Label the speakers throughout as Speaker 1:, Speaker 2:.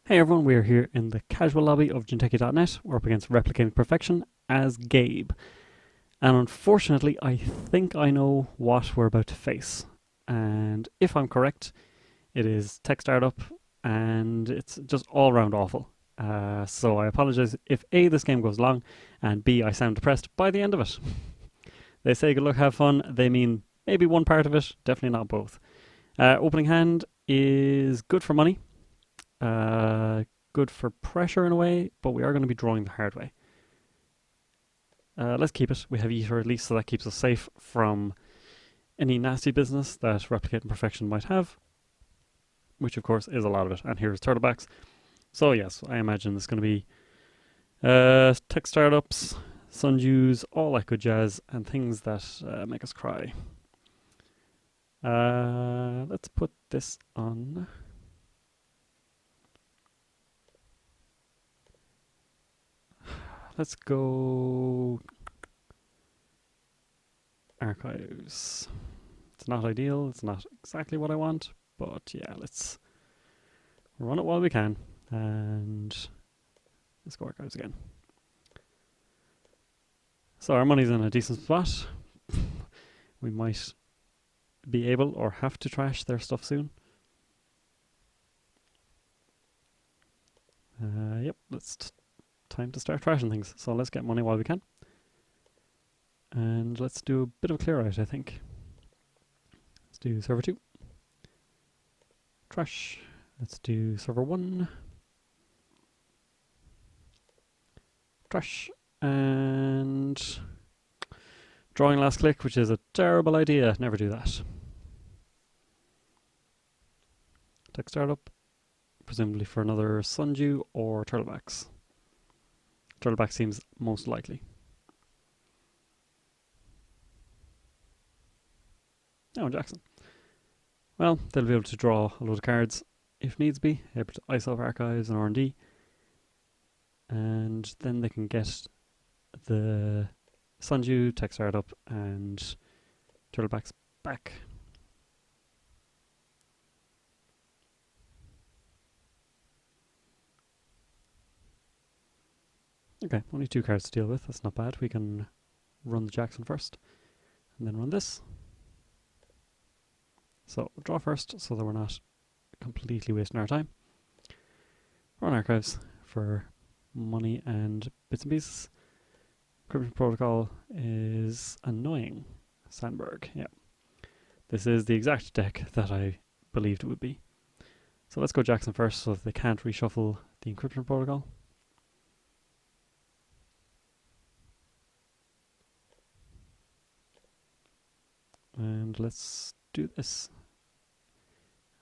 Speaker 1: Hey everyone, we are here in the casual lobby of Jinteki.net. We're up against Replicating Perfection as Gabe. And unfortunately, I think I know what we're about to face. And if I'm correct, it is tech startup and it's just all round awful. So I apologize if A, this game goes long, and B, I sound depressed by the end of it. They say good luck, have fun. They mean maybe one part of it, definitely not both. Opening hand is good for money. Uh, Good for pressure in a way, but we are going to be drawing the hard way. Let's keep it. We have Ether at least, so that keeps us safe from any nasty business that Replicating Perfection might have, which of course is a lot of it. And here's Turtlebacks. So yes, I imagine there's going to be tech startups, Sundews, all that good jazz, and things that make us cry. Let's put this on. Let's go archives. It's not ideal, it's not exactly what I want, but yeah, let's run it while we can. And let's go archives again. So our money's in a decent spot. We might be able or have to trash their stuff soon. Yep, it's time to start trashing things. So let's get money while we can. And let's do a bit of a clear out, I think. Let's do server 2. Trash. Let's do server 1. Trash. And drawing last click, which is a terrible idea. Never do that. Tech startup. Presumably for another Sundew or Turtlebacks. Turtleback seems most likely. Oh, Jackson. Well, they'll be able to draw a load of cards if needs be, able to ice off archives and R&D, and then they can get the Sundew, Tech Startup, and Turtlebacks back. Okay, only 2 cards to deal with, that's not bad. We can run the Jackson first, and then run this. So, draw first, so that we're not completely wasting our time. Run archives for money and bits and pieces. Encryption protocol is annoying. Sandberg, yeah. This is the exact deck that I believed it would be. So let's go Jackson first so that they can't reshuffle the encryption protocol. And let's do this.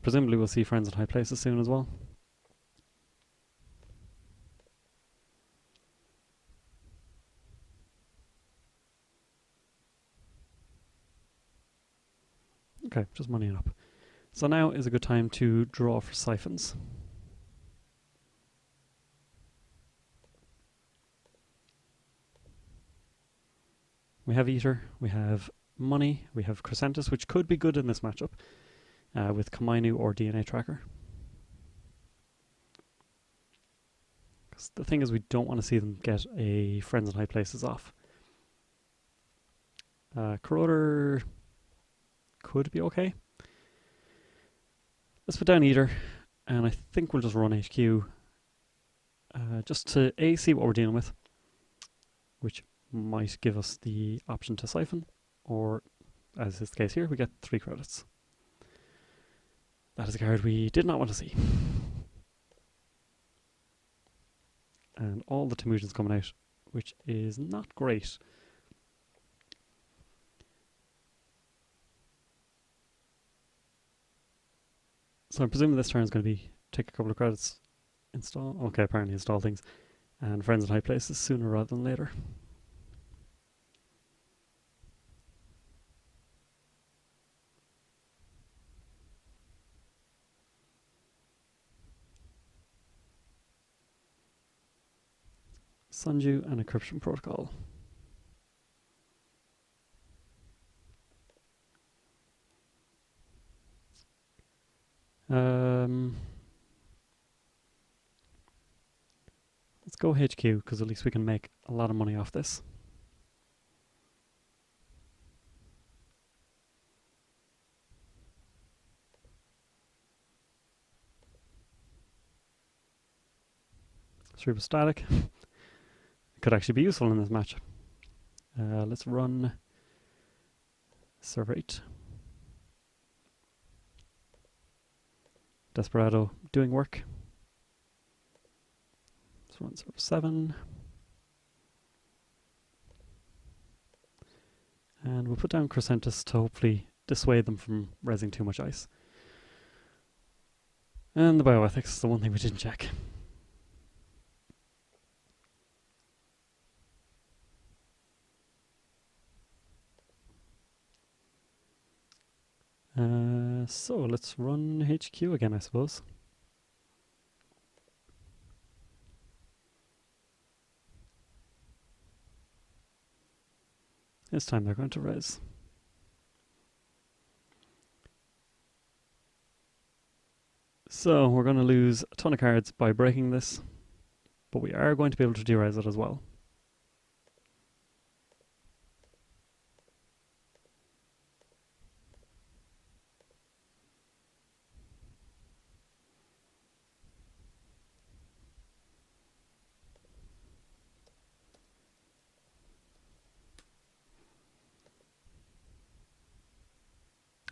Speaker 1: Presumably we'll see friends in high places soon as well. Okay, just moneying up. So now is a good time to draw for siphons. We have Eater, we have money, we have Crescentus, which could be good in this matchup with Kamainu or DNA Tracker. Because the thing is, we don't want to see them get a Friends in High Places off. Corroder could be okay. Let's put down Eater, and I think we'll just run HQ just to A, see what we're dealing with, which might give us the option to siphon, or as is the case here, we get 3 credits. That is a card we did not want to see. And all the Temujins coming out, which is not great. So I'm presuming this turn is going to be take a couple of credits, install. Okay, apparently install things, and Friends in High Places sooner rather than later. Sundew and encryption protocol. go HQ, because at least we can make a lot of money off this. Cerebral static. It could actually be useful in this match. Let's run server 8. Desperado doing work. Let's run server 7. And we'll put down Crescentus to hopefully dissuade them from rezzing too much ice. And the bioethics is the one thing we didn't check. So let's run HQ again, I suppose. This time they're going to res. So we're going to lose a ton of cards by breaking this, but we are going to be able to de-res it as well.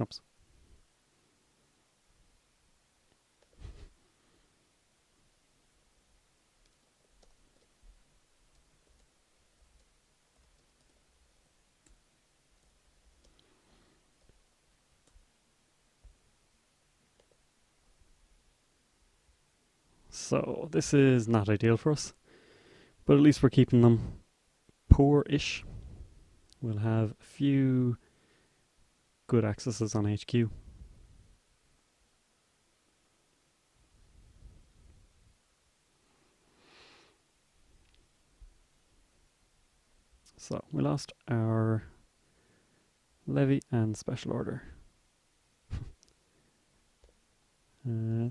Speaker 1: Oops. So this is not ideal for us, but at least we're keeping them poor-ish. We'll have a few good accesses on HQ. So we lost our levy and special order. Yeah,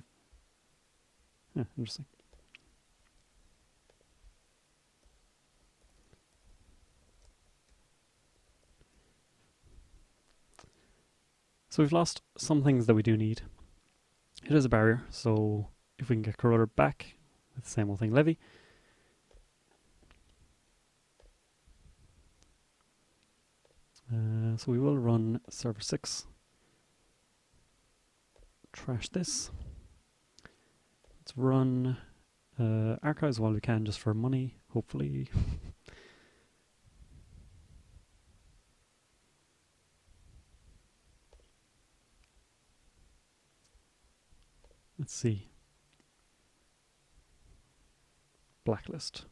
Speaker 1: interesting. So we've lost some things that we do need. It is a barrier, so if we can get Corroder back with the same old thing, levy. So we will run server 6. Trash this. Let's run archives while we can, just for money, hopefully. Let's see. Blacklist.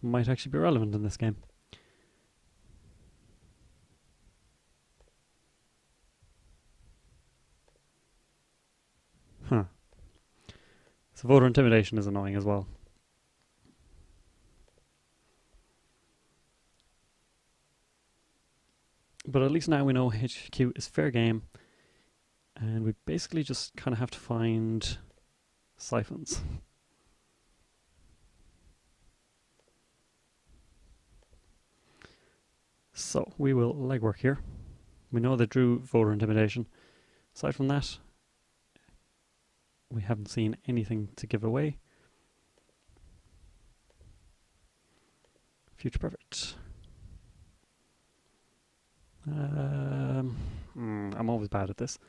Speaker 1: Might actually be relevant in this game. Huh. So voter intimidation is annoying as well. But at least now we know HQ is fair game, and we basically just kind of have to find siphons. So we will legwork here. We know they drew voter intimidation. Aside from that, we haven't seen anything to give away. Future perfect. I'm always bad at this.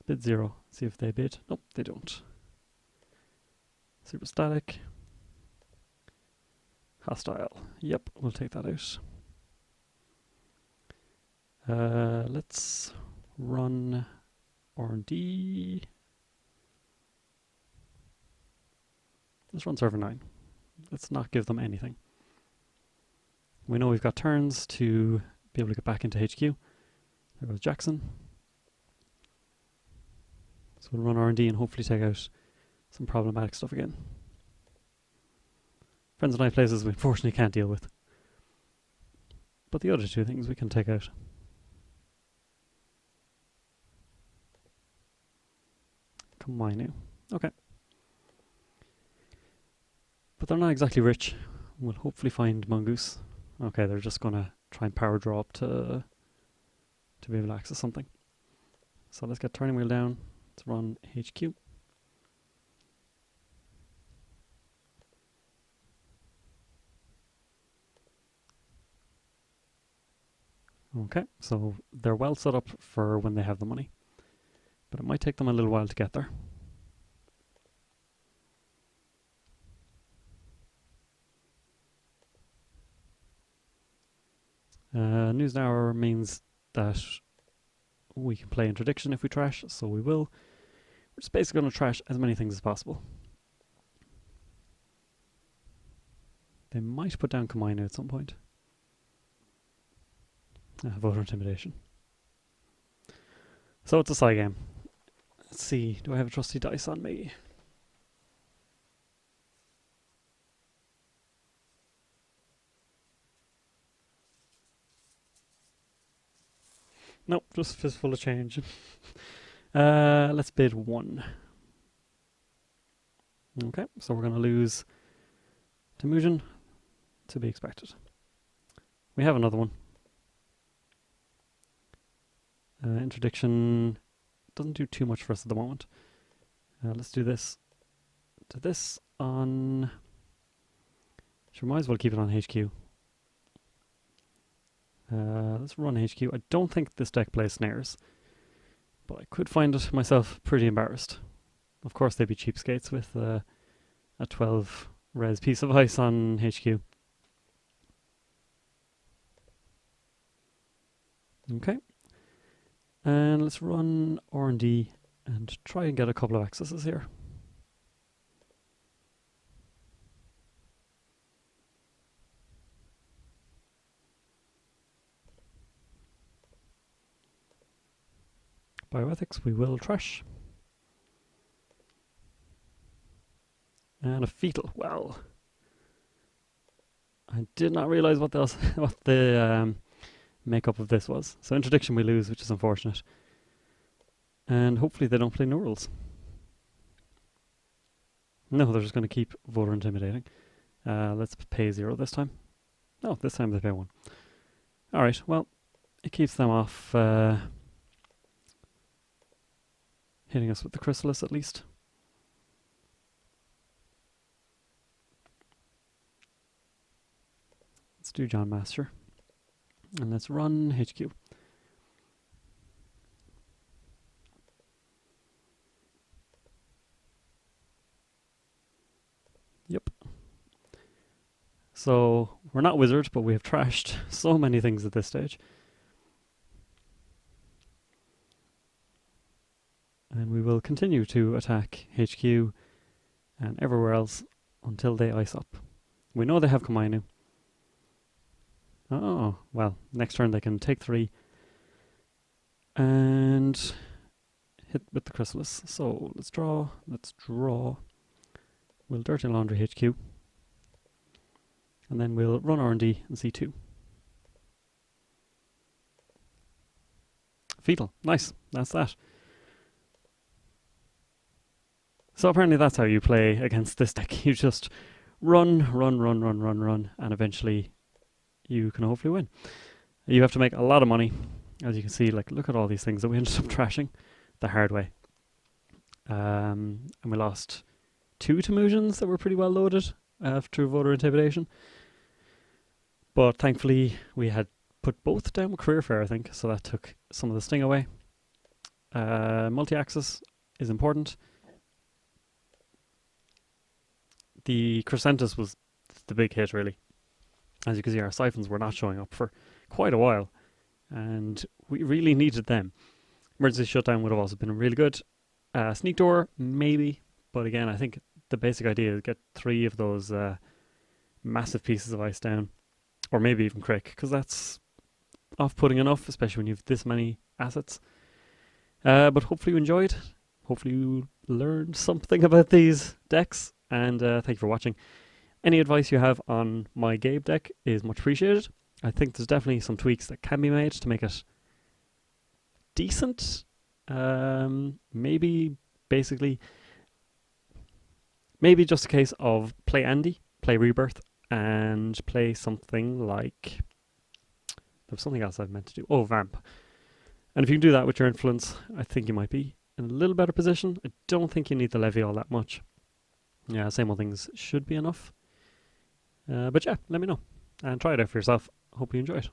Speaker 1: Bid 0. See if they bid. Nope, they don't. Super static. Hostile. Yep, we'll take that out. Let's run R&D. Let's run server 9. Let's not give them anything. We know we've got turns to be able to get back into HQ. There goes Jackson. So we'll run R&D and hopefully take out some problematic stuff again. Friends and I places we unfortunately can't deal with. But the other two things we can take out. Come on now. Okay. But they're not exactly rich. We'll hopefully find Mongoose. Okay, they're just going to try and power draw up to be able to access something. So let's get turning wheel down. Let's run HQ. Okay, so they're well set up for when they have the money. But it might take them a little while to get there. News Hour means that we can play Interdiction if we trash, so we will. We're just basically going to trash as many things as possible. They might put down Kamino at some point. Voter Intimidation. So it's a side game. Let's see, do I have a trusty dice on me? Nope, just fistful of change. Let's bid 1. Okay, so we're going to lose Temujin, to be expected. We have another one. Interdiction doesn't do too much for us at the moment. Let's do this to this on... Sure, might as well keep it on HQ. Let's run HQ. I don't think this deck plays snares, but I could find it myself pretty embarrassed. Of course they'd be cheapskates with a 12 res piece of ice on HQ. Okay. And let's run R&D and try and get a couple of accesses here. Bioethics, we will trash. And a fetal. Well, I did not realize what the makeup of this was. So Interdiction we lose, which is unfortunate. And hopefully they don't play no rules. No, they're just going to keep Voter Intimidating. Let's pay 0 this time. No, this time they pay 1. Alright, well, it keeps them off hitting us with the Chrysalis at least. Let's do John Master. And let's run HQ. Yep. So, we're not wizards, but we have trashed so many things at this stage. And we will continue to attack HQ and everywhere else until they ice up. We know they have Komainu. Oh, well, next turn they can take 3 and hit with the Chrysalis. So let's draw. We'll Dirty Laundry HQ. And then we'll run R&D and C2. Fetal, nice, that's that. So apparently that's how you play against this deck. You just run, and eventually you can hopefully win. You have to make a lot of money. As you can see, like, look at all these things that we ended up trashing the hard way. And we lost 2 Temujins that were pretty well loaded after Voter Intimidation. But thankfully we had put both down with Career Fair, I think, so that took some of the sting away. Multi-axis is important. The Crescentus was the big hit, really. As you can see, our Siphons were not showing up for quite a while, and we really needed them. Emergency Shutdown would have also been really good. Sneak Door, maybe, but again, I think the basic idea is get 3 of those massive pieces of ice down, or maybe even Crick, because that's off-putting enough, especially when you have this many assets. But hopefully you enjoyed. Hopefully you learned something about these decks. And thank you for watching. Any advice you have on my Gabe deck is much appreciated. I think there's definitely some tweaks that can be made to make it decent. Maybe just a case of play Andy play Rebirth and play something like... There's something else I've meant to do. Oh, Vamp. And if you can do that with your influence, I think you might be in a little better position. I don't think you need the levy all that much. Yeah, same old things should be enough. But yeah, let me know. And try it out for yourself. Hope you enjoy it.